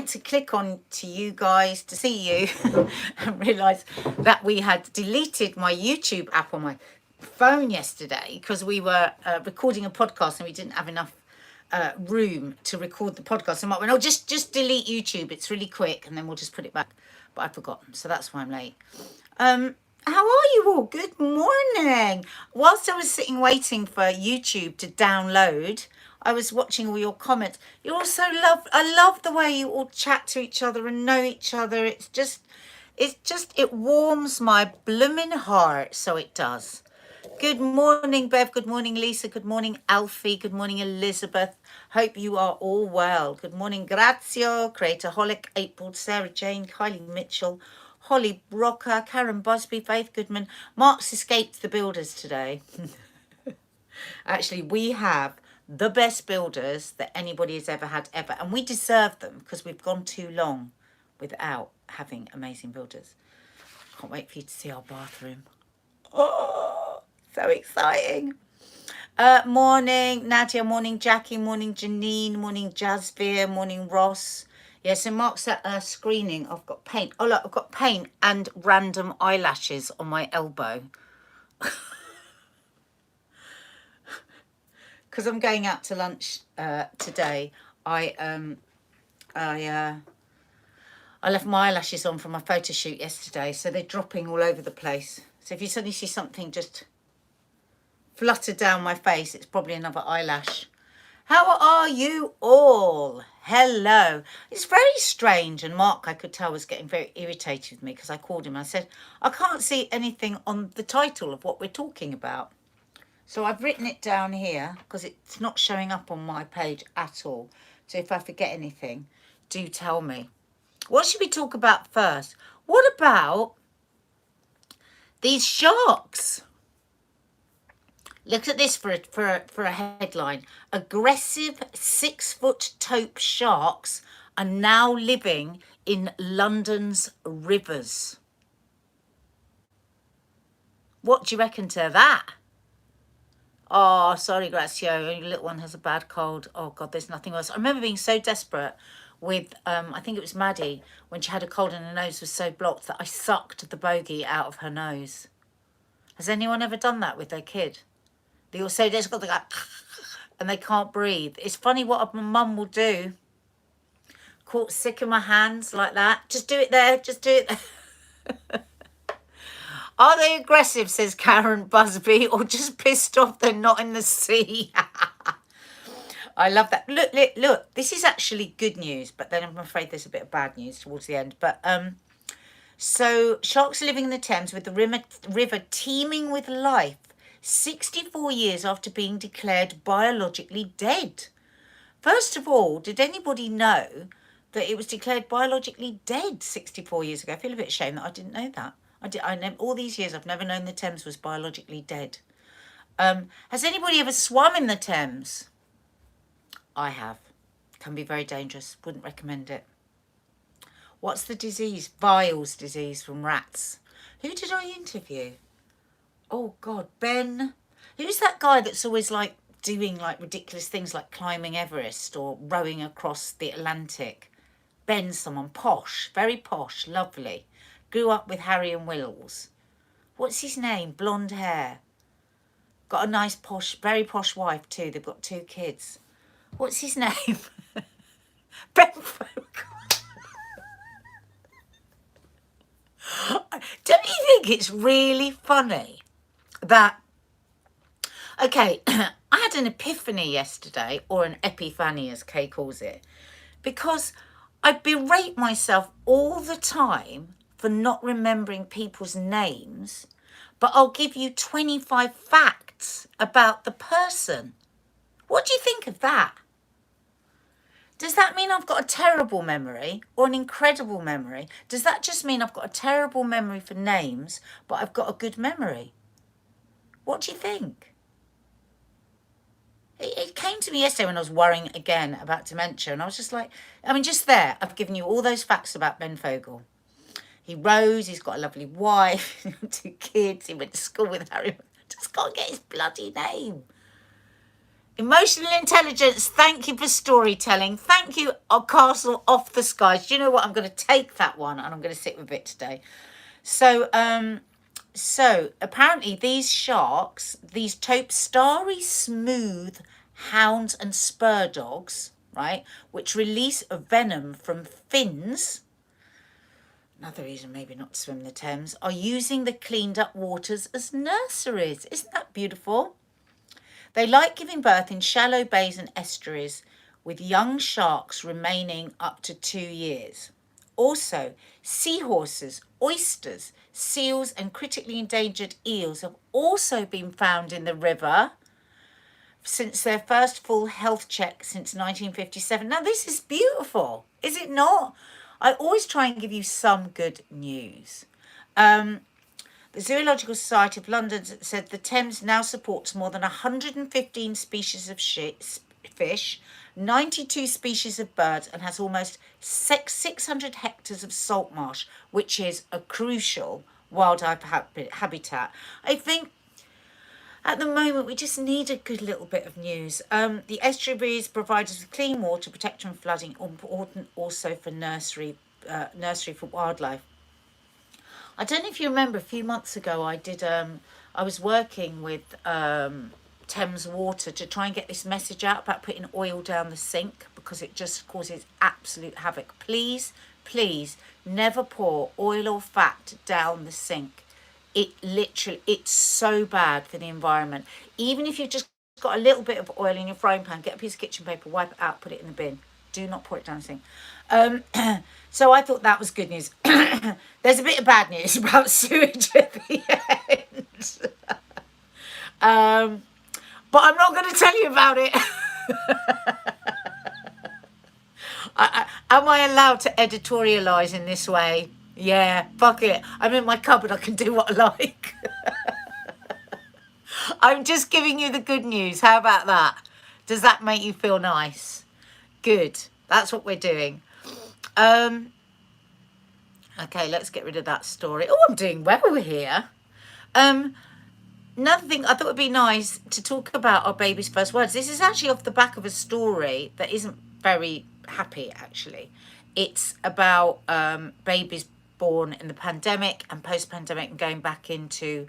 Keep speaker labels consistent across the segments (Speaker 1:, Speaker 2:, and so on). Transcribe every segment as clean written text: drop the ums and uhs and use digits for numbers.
Speaker 1: to click on to you guys to see you and realise that we had deleted my YouTube app on my phone yesterday because we were recording a podcast and we didn't have enough room to record the podcast. And Mark went, oh, just delete YouTube. It's really quick and then we'll just put it back. But I'd forgotten, so that's why I'm late. How are you all? Good morning. Whilst I was sitting waiting for YouTube to download, I was watching all your comments. You all so I love the way you all chat to each other and know each other. It warms my blooming heart, so it does. Good morning, Bev. Good morning, Lisa. Good morning, Alfie. Good morning, Elizabeth. Hope you are all well. Good morning, Grazio, Creatorholic, April, Sarah Jane, Kylie Mitchell, Holly Brocker, Karen Busby, Faith Goodman. Mark's escaped the builders today. Actually, we have the best builders that anybody has ever had, ever. And we deserve them because we've gone too long without having amazing builders. Can't wait for you to see our bathroom. Oh, so exciting. Morning, Nadia. Morning, Jackie. Morning, Janine. Morning, Jasvir. Morning, Ross. Yeah, so Mark's at a screening. I've got paint. Oh, look, I've got paint and random eyelashes on my elbow. Because I'm going out to lunch today. I left my eyelashes on from my photo shoot yesterday, so they're dropping all over the place. So if you suddenly see something just flutter down my face, it's probably another eyelash. How are you all? Hello. It's very strange, and Mark, I could tell, was getting very irritated with me because I called him. I said, I can't see anything on the title of what we're talking about. So I've written it down here because it's not showing up on my page at all. So if I forget anything, do tell me. What should we talk about first? What about these sharks? Look at this for a headline. Aggressive 6-foot taupe sharks are now living in London's rivers. What do you reckon to that? Oh, sorry, Grazio. Your little one has a bad cold. Oh, God, there's nothing else. I remember being so desperate with, I think it was Maddie, when she had a cold and her nose was so blocked that I sucked the bogey out of her nose. Has anyone ever done that with their kid? They all so desperate, they go, and they can't breathe. It's funny what my mum will do. Caught sick in my hands like that. Just do it there. Just do it there. Are they aggressive, says Karen Busby, or just pissed off they're not in the sea? I love that. Look. This is actually good news, but then I'm afraid there's a bit of bad news towards the end. But so sharks are living in the Thames with the river teeming with life 64 years after being declared biologically dead. First of all, did anybody know that it was declared biologically dead 64 years ago? I feel a bit ashamed that I didn't know that. All these years, I've never known the Thames was biologically dead. Has anybody ever swum in the Thames? I have. Can be very dangerous. Wouldn't recommend it. What's the disease? Viles disease from rats. Who did I interview? Oh, God, Ben. Who's that guy that's always like doing like ridiculous things like climbing Everest or rowing across the Atlantic? Ben, someone posh, very posh, lovely. Grew up with Harry and Wills. What's his name? Blonde hair. Got a nice posh, very posh wife too. They've got 2 kids. What's his name? Ben Folk. Don't you think it's really funny that, okay, I had an epiphany yesterday, or an epiphany as Kay calls it, because I berate myself all the time for not remembering people's names, but I'll give you 25 facts about the person. What do you think of that? Does that mean I've got a terrible memory or an incredible memory? Does that just mean I've got a terrible memory for names, but I've got a good memory? What do you think? It came to me yesterday when I was worrying again about dementia, and I was just like, just there, I've given you all those facts about Ben Fogle. He rows, he's got a lovely wife, 2 kids, he went to school with Harry. Just can't get his bloody name. Emotional intelligence, thank you for storytelling. Thank you, Castle Off the Skies. Do you know what? I'm going to take that one and I'm going to sit with it today. So, so apparently these sharks, these taupe starry smooth hounds and spur dogs, right, which release a venom from fins, another reason maybe not to swim the Thames, are using the cleaned up waters as nurseries. Isn't that beautiful? They like giving birth in shallow bays and estuaries, with young sharks remaining up to 2 years. Also, seahorses, oysters, seals, and critically endangered eels have also been found in the river since their first full health check since 1957. Now, this is beautiful, is it not? I always try and give you some good news. The Zoological Society of London said the Thames now supports more than 115 species of fish, 92 species of birds, and has almost 600 hectares of salt marsh, which is a crucial wildlife habitat. I think at the moment we just need a good little bit of news. The estuaries provide us with clean water, protection from flooding, important also for nursery for wildlife. I don't know if you remember, a few months ago I was working with Thames Water to try and get this message out about putting oil down the sink because it just causes absolute havoc. Please, please never pour oil or fat down the sink. It's so bad for the environment. Even if you've just got a little bit of oil in your frying pan, get a piece of kitchen paper, wipe it out, put it in the bin. Do not pour it down the sink. So I thought that was good news. There's a bit of bad news about sewage at the end. But I'm not going to tell you about it. Am I allowed to editorialise in this way? Yeah, fuck it. I'm in my cupboard. I can do what I like. I'm just giving you the good news. How about that? Does that make you feel nice? Good. That's what we're doing. Okay, let's get rid of that story. Oh, I'm doing well here. Another thing I thought would be nice to talk about our baby's first words. This is actually off the back of a story that isn't very happy, actually. It's about babies born in the pandemic and post-pandemic and going back into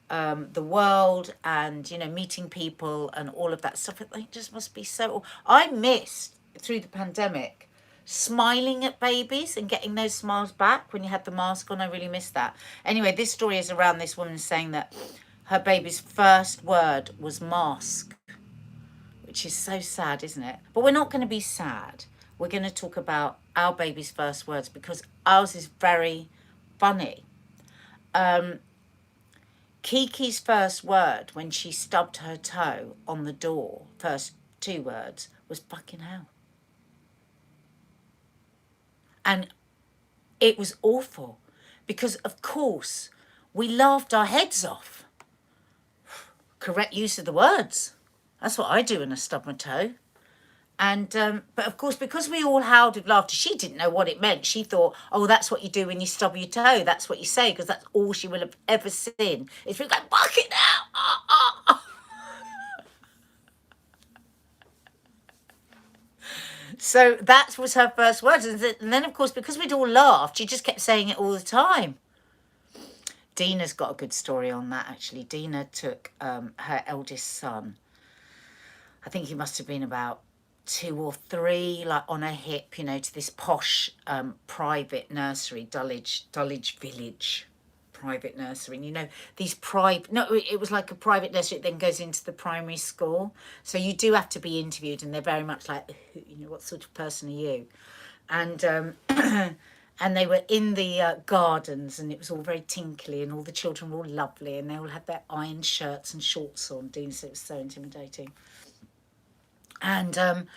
Speaker 1: the world and, you know, meeting people and all of that stuff. It just must be so... I missed, through the pandemic, smiling at babies and getting those smiles back when you had the mask on. I really missed that. Anyway, this story is around this woman saying that her baby's first word was mask, which is so sad, isn't it? But we're not going to be sad. We're going to talk about our baby's first words because ours is very funny. Kiki's first word when she stubbed her toe on the door, first 2 words, was fucking hell. And it was awful because, of course, we laughed our heads off. Correct use of the words. That's what I do when I stub my toe. And, but of course, because we all howled with laughter, she didn't know what it meant. She thought, oh, that's what you do when you stub your toe. That's what you say, because that's all she will have ever seen. It's been like, fuck it out. Ah, ah, ah. So that was her first words. And then, of course, because we'd all laughed, she just kept saying it all the time. Dina's got a good story on that, actually. Dina took her eldest son. I think he must have been about 2 or 3, like on her hip, you know, to this posh private nursery, Dulwich Village private nursery. And, you know, these private... No, it was like a private nursery that then goes into the primary school. So you do have to be interviewed, and they're very much like, you know, what sort of person are you? And... and they were in the gardens, and it was all very tinkly, and all the children were all lovely, and they all had their iron shirts and shorts on. Dean said it was so intimidating. And down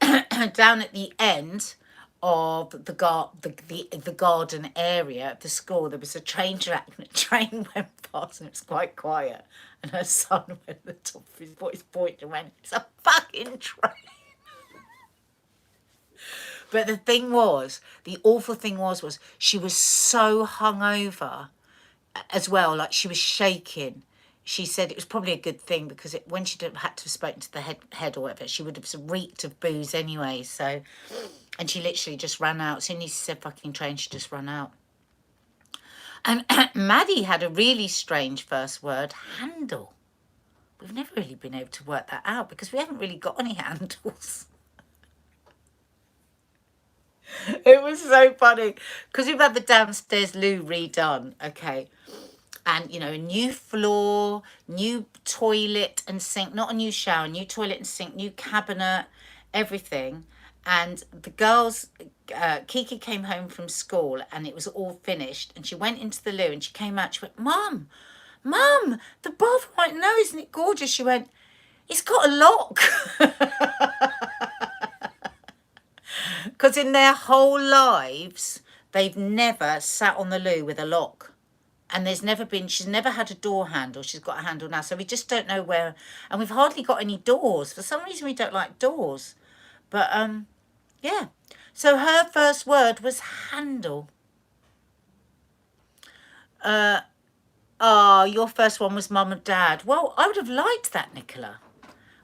Speaker 1: at the end of the garden area of the school, there was a train track, and a train went past, and it was quite quiet. And her son went at the top of his voice, pointed and went, "It's a fucking train." But the thing was, the awful thing was she was so hungover as well, like she was shaking. she said it was probably a good thing because when she'd have had to have spoken to the head or whatever, she would have reeked of booze anyway. So, and she literally just ran out. As soon as she said fucking train, she just ran out. And Maddie had a really strange first word, handle. We've never really been able to work that out because we haven't really got any handles. It was so funny because we've had the downstairs loo redone, okay, and you know, a new floor, new toilet and sink, not a new shower, new toilet and sink, new cabinet, everything. And the girls, Kiki came home from school and it was all finished, and she went into the loo and she came out, she went, Mum, the bath, I know, isn't it gorgeous? She went, it's got a lock. Because in their whole lives, they've never sat on the loo with a lock. And there's never been, she's never had a door handle. She's got a handle now. So we just don't know where, and we've hardly got any doors. For some reason, we don't like doors. But, yeah. So her first word was handle. Your first one was mum and dad. Well, I would have liked that, Nicola.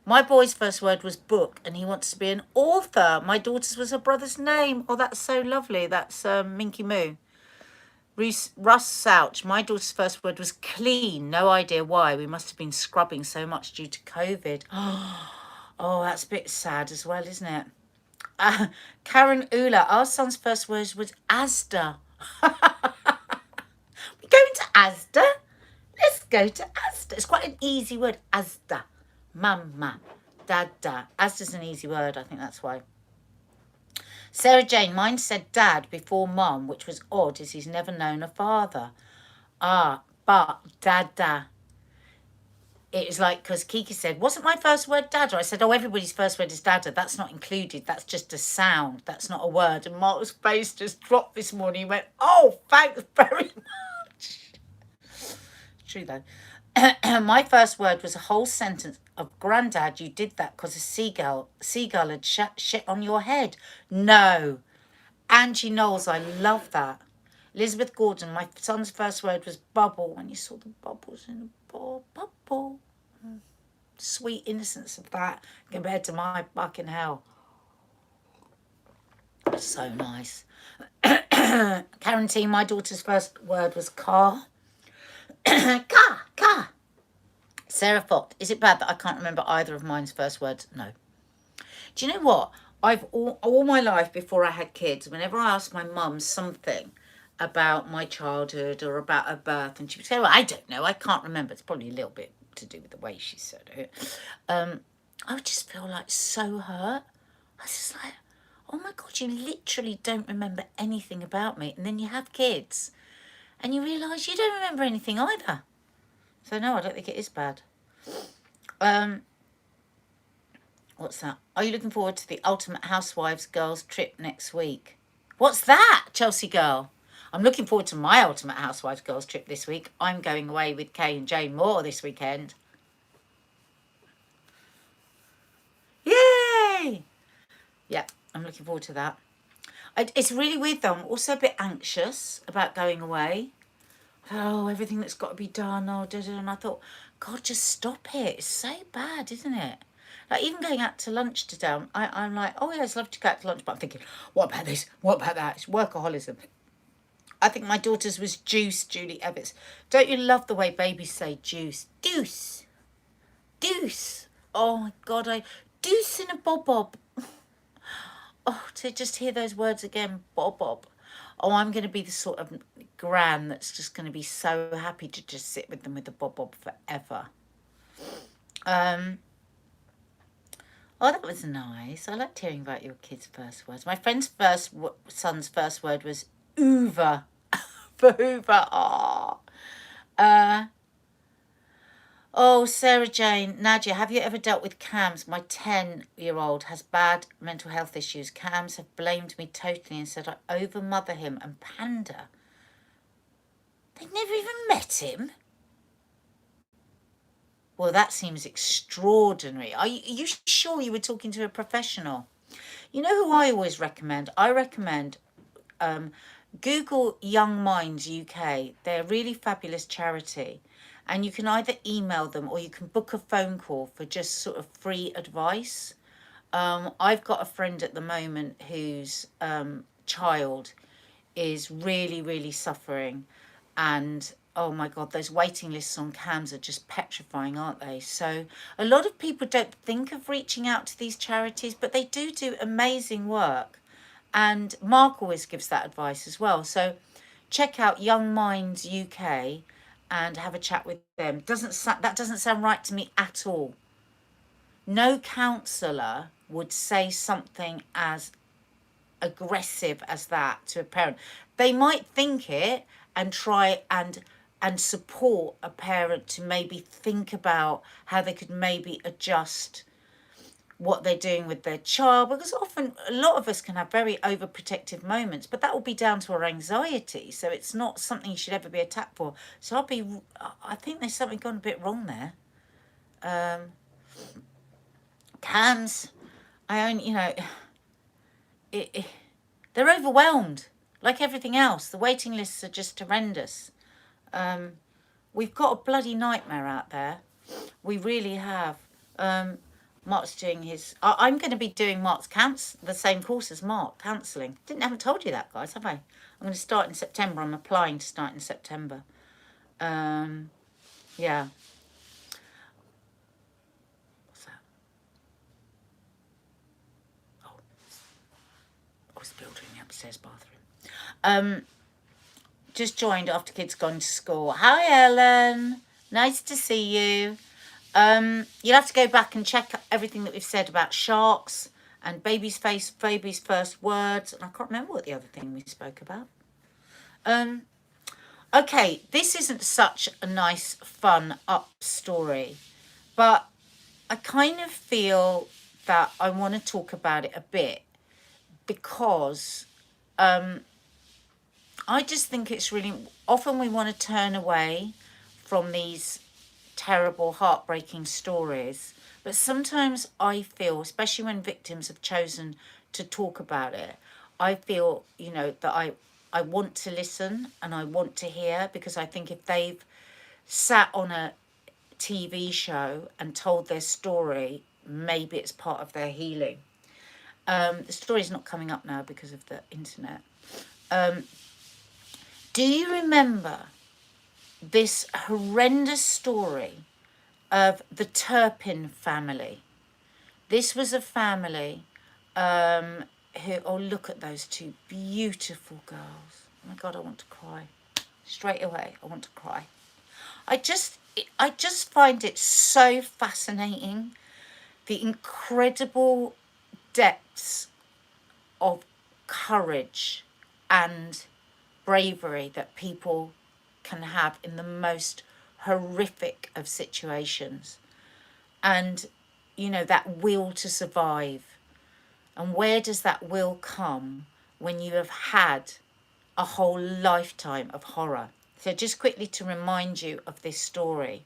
Speaker 1: My boy's first word was book, and he wants to be an author. My daughter's was her brother's name. Oh, that's so lovely. That's Minky Moo. Russ Souch. My daughter's first word was clean. No idea why. We must have been scrubbing so much due to COVID. Oh, that's a bit sad as well, isn't it? Karen Ula. Our son's first word was Asda. We're going to Asda? Let's go to Asda. It's quite an easy word, Asda. Mama, dada. Asda's an easy word, I think that's why. Sarah Jane, mine said dad before mum, which was odd as he's never known a father. But dada. It was like, because Kiki said, wasn't my first word dada? I said, oh, everybody's first word is dada. That's not included. That's just a sound. That's not a word. And Mark's face just dropped this morning. He went, oh, thanks very much. True, though. My first word was a whole sentence of Grandad, you did that because a seagull had shit on your head. No. Angie Knowles, I love that. Elizabeth Gordon, my son's first word was bubble. When you saw the bubbles in the bubble. Sweet innocence of that compared to my fucking hell. So nice. Karen T, my daughter's first word was car. Car. Sarah Fox, is it bad that I can't remember either of mine's first words? No. Do you know what? I've all my life before I had kids, whenever I asked my mum something about my childhood or about her birth, and she would say, well, I don't know, I can't remember. It's probably a little bit to do with the way she said it. I would just feel like so hurt. I was just like, oh my God, you literally don't remember anything about me. And then you have kids and you realise you don't remember anything either. So no, I don't think it is bad. What's that? Are you looking forward to the Ultimate Housewives girls trip next week? What's that, Chelsea girl? I'm looking forward to my Ultimate Housewives girls trip this week. I'm going away with Kay and Jane Moore this weekend. Yay! Yeah, I'm looking forward to that. It's really weird though. I'm also a bit anxious about going away. Oh, everything that's got to be done. Oh, and I thought, God, just stop it. It's so bad, isn't it? Like even going out to lunch today, I'm like, oh yeah, I'd love to go out to lunch, but I'm thinking, what about this? What about that? It's workaholism. I think my daughter's was juice, Julie Ebbets. Don't you love the way babies say juice? Deuce. Oh my God, deuce in a bob. Oh, to just hear those words again, bob. Oh, I'm going to be the sort of gran that's just going to be so happy to just sit with them with the bob forever. Oh, that was nice. I liked hearing about your kids' first words. My friend's son's first word was Hoover. For Hoover. Oh, Sarah Jane, Nadia, have you ever dealt with Cams? My 10-year-old has bad mental health issues. Cams have blamed me totally and said I overmother him and pander. They've never even met him. Well, that seems extraordinary. Are you sure you were talking to a professional? You know who I always recommend? I recommend Google Young Minds UK. They're a really fabulous charity. and you can either email them or you can book a phone call for just sort of free advice. I've got a friend at the moment whose child is really, really suffering, and oh my God, those waiting lists on CAMHS are just petrifying, aren't they? So a lot of people don't think of reaching out to these charities, but they do amazing work. And Mark always gives that advice as well. So check out Young Minds UK and have a chat with them. That doesn't sound right to me at all. No counsellor would say something as aggressive as that to a parent. They might think it and try and support a parent to maybe think about how they could maybe adjust what they're doing with their child, because often a lot of us can have very overprotective moments, but that will be down to our anxiety, so it's not something you should ever be attacked for. So I think there's something gone a bit wrong there. CAMHS, they're overwhelmed like everything else. The waiting lists are just horrendous. We've got a bloody nightmare out there. We really have. Mark's doing his... I'm going to be doing Mark's the same course as Mark, counselling. Haven't told you that, guys, have I? I'm going to start in September. I'm applying to start in September. Yeah. What's that? Oh, I was building the upstairs bathroom. Just joined after kids gone to school. Hi, Ellen. Nice to see you. You'll have to go back and check everything that we've said about sharks and baby's first words. And I can't remember what the other thing we spoke about. Okay, this isn't such a nice, fun up story, but I kind of feel that I want to talk about it a bit because I just think it's really... Often we want to turn away from these terrible, heartbreaking stories, but sometimes I feel, especially when victims have chosen to talk about it, I feel, that I want to listen and I want to hear, because I think if they've sat on a TV show and told their story, maybe it's part of their healing. The story's not coming up now because of the internet. Do you remember this horrendous story of the Turpin family? This was a family who... Oh, look at those two beautiful girls. Oh my God, I want to cry. Straight away, I want to cry. I just find it so fascinating, the incredible depths of courage and bravery that people can have in the most horrific of situations, and that will to survive. And where does that will come when you have had a whole lifetime of horror? So just quickly to remind you of this story.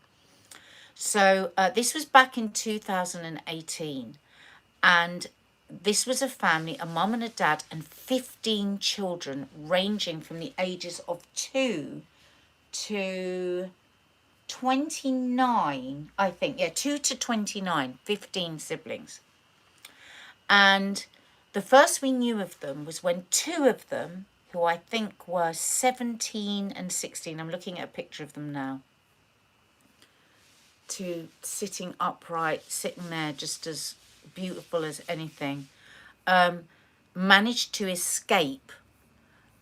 Speaker 1: So this was back in 2018, and this was a family, a mum and a dad, and 15 children ranging from the ages of 2 to 29, I think. Yeah, 2 to 29, 15 siblings. And the first we knew of them was when 2 of them, who I think were 17 and 16, I'm looking at a picture of them now, sitting upright, sitting there just as beautiful as anything, managed to escape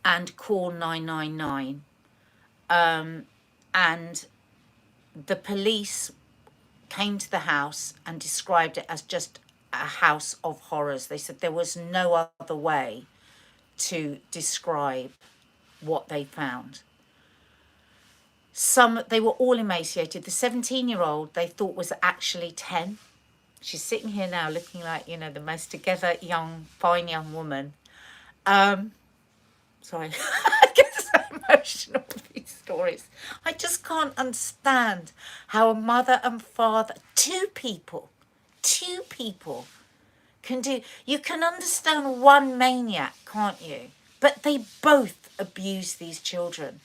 Speaker 1: and call 999. And the police came to the house and described it as just a house of horrors. They said there was no other way to describe what they found. They were all emaciated. The 17-year-old they thought was actually 10. She's sitting here now looking like, the most together, fine young woman. Sorry, I get so emotional with these stories. I just can't understand how a mother and father, two people can do... You can understand one maniac, can't you? But they both abuse these children.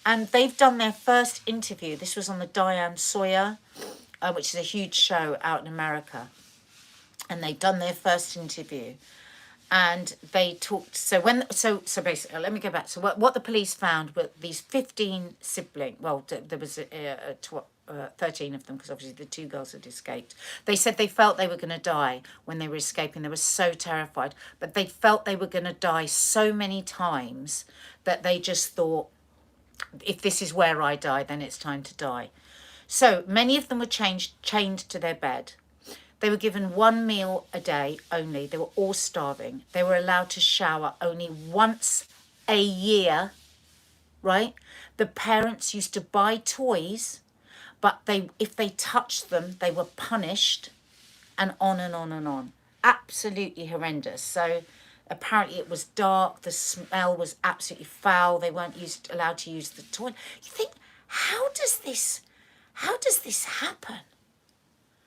Speaker 1: And they've done their first interview. This was on the Diane Sawyer, which is a huge show out in America. And they've done their first interview. And they talked, so basically, let me go back. So what the police found were these 15 siblings, well, there was 13 of them, because obviously the 2 girls had escaped. They said they felt they were going to die when they were escaping. They were so terrified, but they felt they were going to die so many times that they just thought, if this is where I die, then it's time to die. So many of them were chained to their bed. They were given 1 meal a day only. They were all starving. They were allowed to shower only once a year, right? The parents used to buy toys, but if they touched them, they were punished, and on and on and on. Absolutely horrendous. So apparently it was dark. The smell was absolutely foul. They weren't allowed to use the toilet. You think, how does this happen?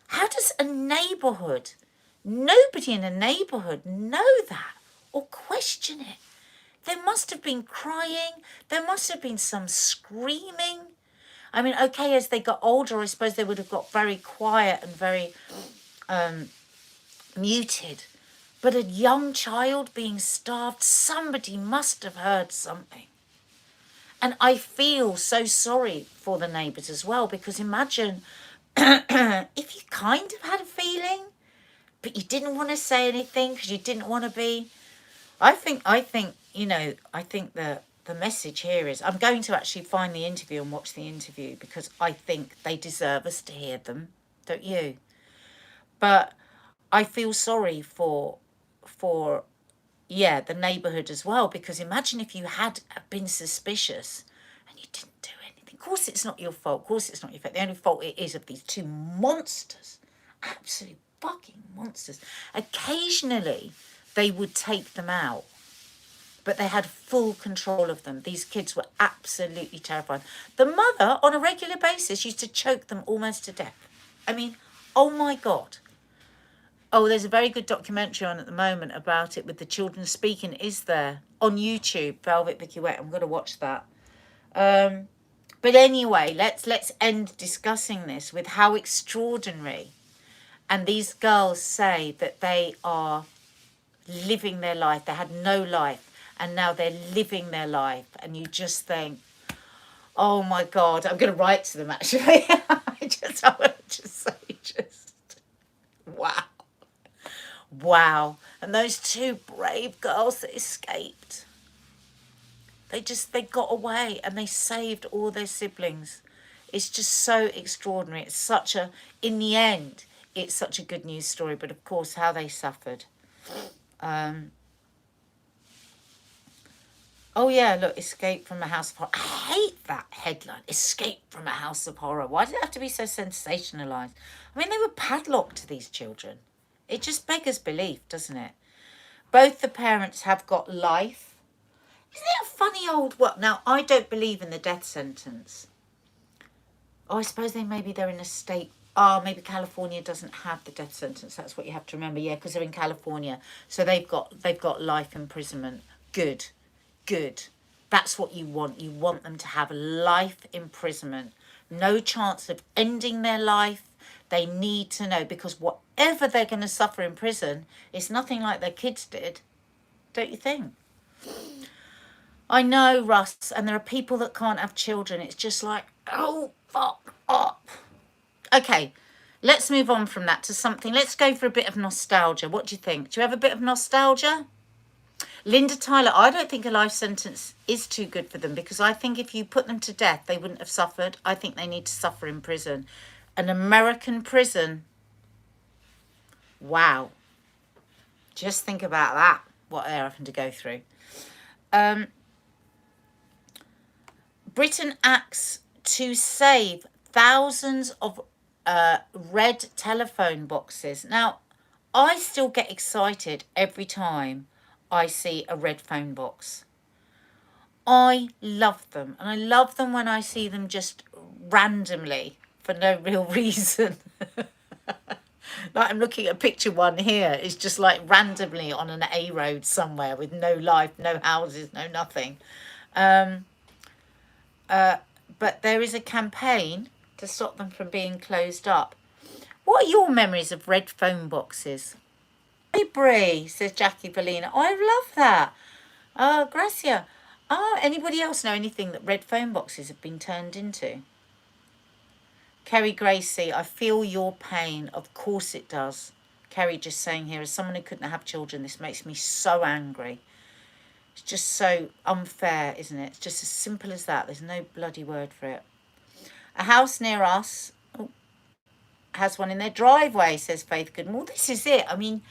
Speaker 1: How does a neighbourhood, nobody in a neighbourhood know that or question it? There must have been crying. There must have been some screaming. I mean, okay, as they got older, I suppose they would have got very quiet and very muted. But a young child being starved, somebody must have heard something. And I feel so sorry for the neighbours as well, because imagine if you kind of had a feeling, but you didn't want to say anything because you didn't want to be. I think the message here is, I'm going to actually find the interview and watch the interview, because I think they deserve us to hear them, don't you? But I feel sorry for the neighbourhood as well, because imagine if you had been suspicious and you didn't do anything. Of course it's not your fault. Of course it's not your fault. The only fault it is of these 2 monsters. Absolute fucking monsters. Occasionally they would take them out, but they had full control of them. These kids were absolutely terrified. The mother, on a regular basis, used to choke them almost to death. I mean, oh my God. Oh, there's a very good documentary on at the moment about it with the children speaking. Is there on YouTube? Velvet Vicky Wet. I'm going to watch that. But anyway, let's end discussing this with how extraordinary. And these girls say that they are living their life. They had no life, and now they're living their life. And you just think, oh my God, I'm going to write to them actually. I want to just say, wow. Wow. And those 2 brave girls that escaped, they got away and they saved all their siblings. It's just so extraordinary. In the end, it's such a good news story, but of course how they suffered. Oh yeah, look, Escape from a House of Horror. I hate that headline, Escape from a House of Horror. Why did it have to be so sensationalised? I mean, they were padlocked to these children. It just beggars belief, doesn't it? Both the parents have got life. Isn't it a funny old what? Now, I don't believe in the death sentence. Oh, I suppose they're in a state. Oh, maybe California doesn't have the death sentence. That's what you have to remember. Yeah, because they're in California. So they've got life imprisonment. Good. That's what you want. You want them to have life imprisonment. No chance of ending their life. They need to know, because whatever they're going to suffer in prison is nothing like their kids did. Don't you think? I know, Russ, and there are people that can't have children. It's just like, oh, fuck up. Okay, let's move on from that to something. Let's go for a bit of nostalgia. What do you think? Do you have a bit of nostalgia? Linda Tyler, I don't think a life sentence is too good for them, because I think if you put them to death, they wouldn't have suffered. I think they need to suffer in prison. An American prison. Wow. Just think about that, what they're having to go through. Britain acts to save thousands of red telephone boxes. Now, I still get excited every time I see a red phone box. I love them. And I love them when I see them just randomly for no real reason. Like I'm looking at a picture one here. It's just like randomly on an A road somewhere with no life, no houses, no nothing. But there is a campaign to stop them from being closed up. What are your memories of red phone boxes? Hey, Brie, says Jackie Bellina. I love that. Oh, Gracia. Oh, anybody else know anything that red phone boxes have been turned into? Kerry Gracie, I feel your pain. Of course it does. Kerry just saying here, as someone who couldn't have children, this makes me so angry. It's just so unfair, isn't it? It's just as simple as that. There's no bloody word for it. A house near us has one in their driveway, says Faith Good. Well, this is it. I mean,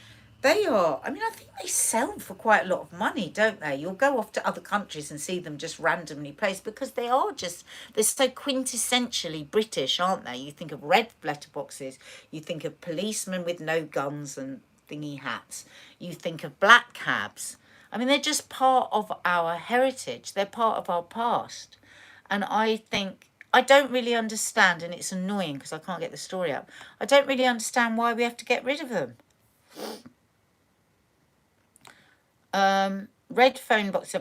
Speaker 1: they are. I mean, I think they sell for quite a lot of money, don't they? You'll go off to other countries and see them just randomly placed because they are just, they're so quintessentially British, aren't they? You think of red letterboxes, you think of policemen with no guns and thingy hats, you think of black cabs. I mean, they're just part of our heritage. They're part of our past. And I think, I don't really understand, and it's annoying because I can't get the story up. I don't really understand why we have to get rid of them. Red phone box are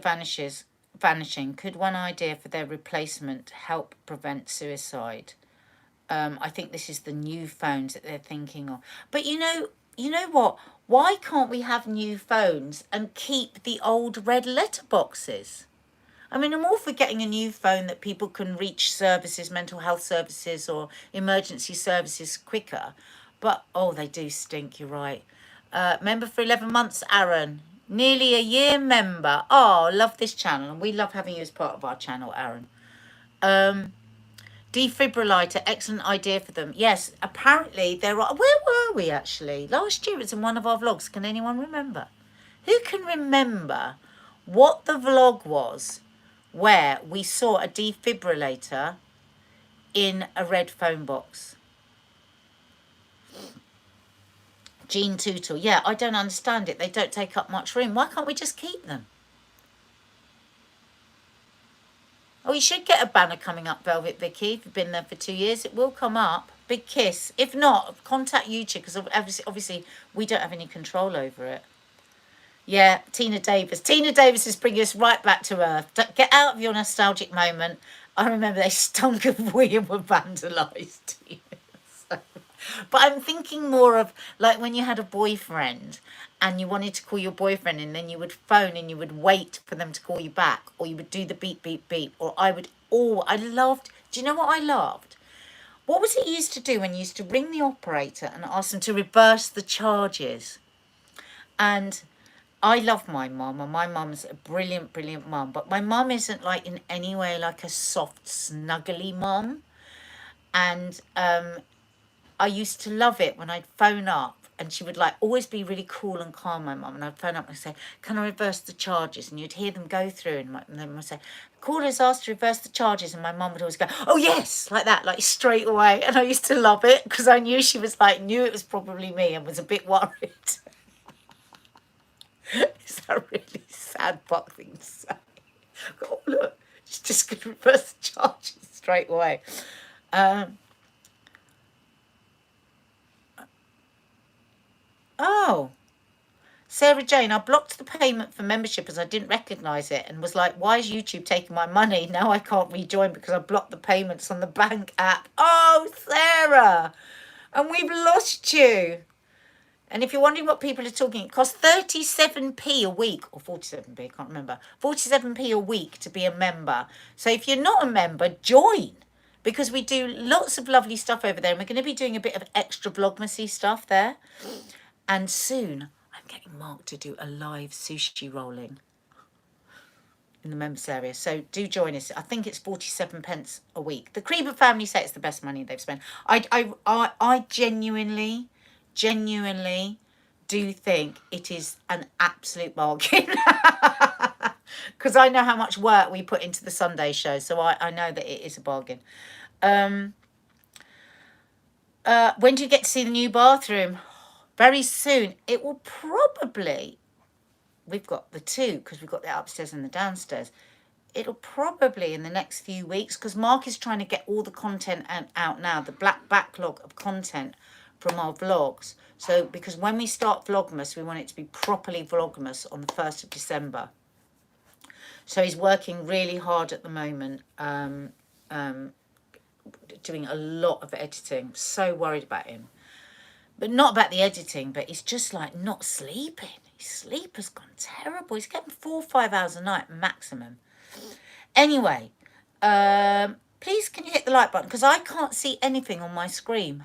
Speaker 1: vanishing. Could one idea for their replacement help prevent suicide? I think this is the new phones that they're thinking of. But you know what? Why can't we have new phones and keep the old red letterboxes? I mean, I'm all for getting a new phone that people can reach services, mental health services or emergency services quicker. But, oh, they do stink, you're right. Member for 11 months, Aaron. Nearly a year member. Oh, love this channel. And we love having you as part of our channel, Aaron. Defibrillator, excellent idea for them. Yes, apparently there are... Where were we, actually? Last year it was in one of our vlogs. Can anyone remember? Who can remember what the vlog was where we saw a defibrillator in a red phone box? Jean Tootle. Yeah, I don't understand it. They don't take up much room. Why can't we just keep them? Oh, you should get a banner coming up, Velvet Vicky. If you've been there for 2 years, it will come up. Big kiss. If not, contact YouTube because obviously we don't have any control over it. Yeah, Tina Davis. Tina Davis is bringing us right back to earth. Get out of your nostalgic moment. I remember they stunk of wee and were vandalised. But I'm thinking more of like when you had a boyfriend and you wanted to call your boyfriend and then you would phone and you would wait for them to call you back, or you would do the beep, beep, beep. Or I loved, do you know what I loved? What was it you used to do when you used to ring the operator and ask them to reverse the charges? And I love my mum, and my mum's a brilliant, brilliant mum. But my mum isn't like in any way like a soft, snuggly mum. And I used to love it when I'd phone up and she would like always be really cool and calm, my mum. And I'd phone up and say, can I reverse the charges? And you'd hear them go through and then I'd say, caller's asked to reverse the charges. And my mum would always go, oh yes, like that, like straight away. And I used to love it because I knew she was like, knew it was probably me and was a bit worried. Is that a really sad buck thing to say? Oh look, she's just going to reverse the charges straight away. Oh, Sarah Jane, I blocked the payment for membership as I didn't recognise it and was like, why is YouTube taking my money? Now I can't rejoin because I blocked the payments on the bank app. Oh, Sarah, and we've lost you. And if you're wondering what people are talking, it costs 37p a week, or 47p, I can't remember, 47p a week to be a member. So if you're not a member, join. Because we do lots of lovely stuff over there. And we're going to be doing a bit of extra vlogmasy stuff there. And soon, I'm getting Mark to do a live sushi rolling in the members area. So do join us. I think it's 47p a week. The Creeper family say it's the best money they've spent. I genuinely do think it is an absolute bargain. Because I know how much work we put into the Sunday show. So I know that it is a bargain. When do you get to see the new bathroom? Very soon. It will probably, we've got the two because we've got the upstairs and the downstairs. It'll probably in the next few weeks because Mark is trying to get all the content out now, the black backlog of content from our vlogs. So because when we start Vlogmas, we want it to be properly Vlogmas on the 1st of December. So he's working really hard at the moment, doing a lot of editing. I'm so worried about him. But not about the editing, but he's just like not sleeping. His sleep has gone terrible. He's getting 4 or 5 hours a night maximum. Anyway, please can you hit the like button, because I can't see anything on my screen.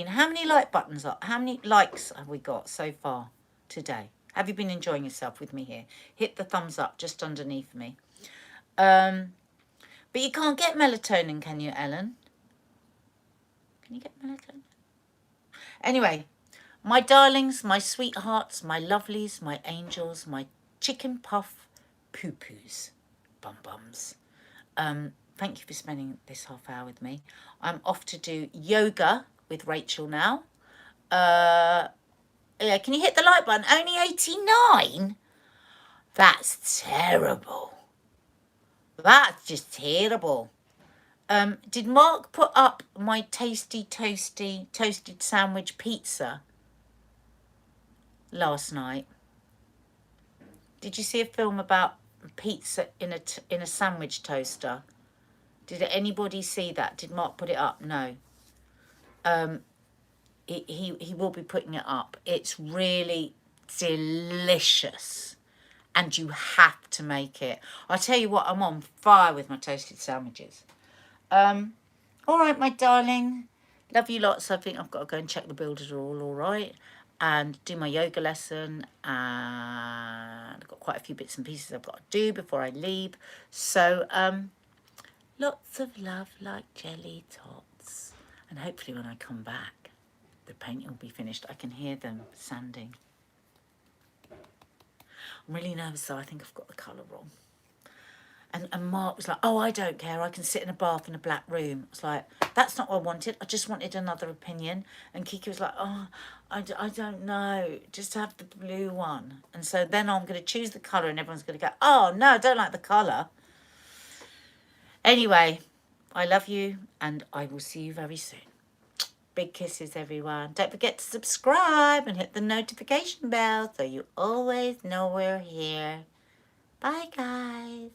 Speaker 1: How many like buttons are, how many likes have we got so far today? Have you been enjoying yourself with me here? Hit the thumbs up just underneath me. But you can't get melatonin, can you, Ellen? Can you get melatonin? Anyway, my darlings, my sweethearts, my lovelies, my angels, my chicken puff poo-poos, bum-bums. Thank you for spending this half hour with me. I'm off to do yoga with Rachel now. Yeah, can you hit the like button? Only 89? That's terrible. That's just terrible. Did Mark put up my tasty, toasty, toasted sandwich pizza last night? Did you see a film about pizza in a sandwich toaster? Did anybody see that? Did Mark put it up? No. He will be putting it up. It's really delicious. And you have to make it. I tell you what, I'm on fire with my toasted sandwiches. All right, my darling. Love you lots. I think I've got to go and check the builders are all right. And do my yoga lesson. And I've got quite a few bits and pieces I've got to do before I leave. So, lots of love like jelly tots. And hopefully when I come back, the painting will be finished. I can hear them sanding. I'm really nervous though. I think I've got the colour wrong. And Mark was like, oh, I don't care. I can sit in a bath in a black room. I was like, that's not what I wanted. I just wanted another opinion. And Kiki was like, oh, I don't know. Just have the blue one. And so then I'm going to choose the colour and everyone's going to go, oh, no, I don't like the colour. Anyway, I love you and I will see you very soon. Big kisses, everyone. Don't forget to subscribe and hit the notification bell so you always know we're here. Bye, guys.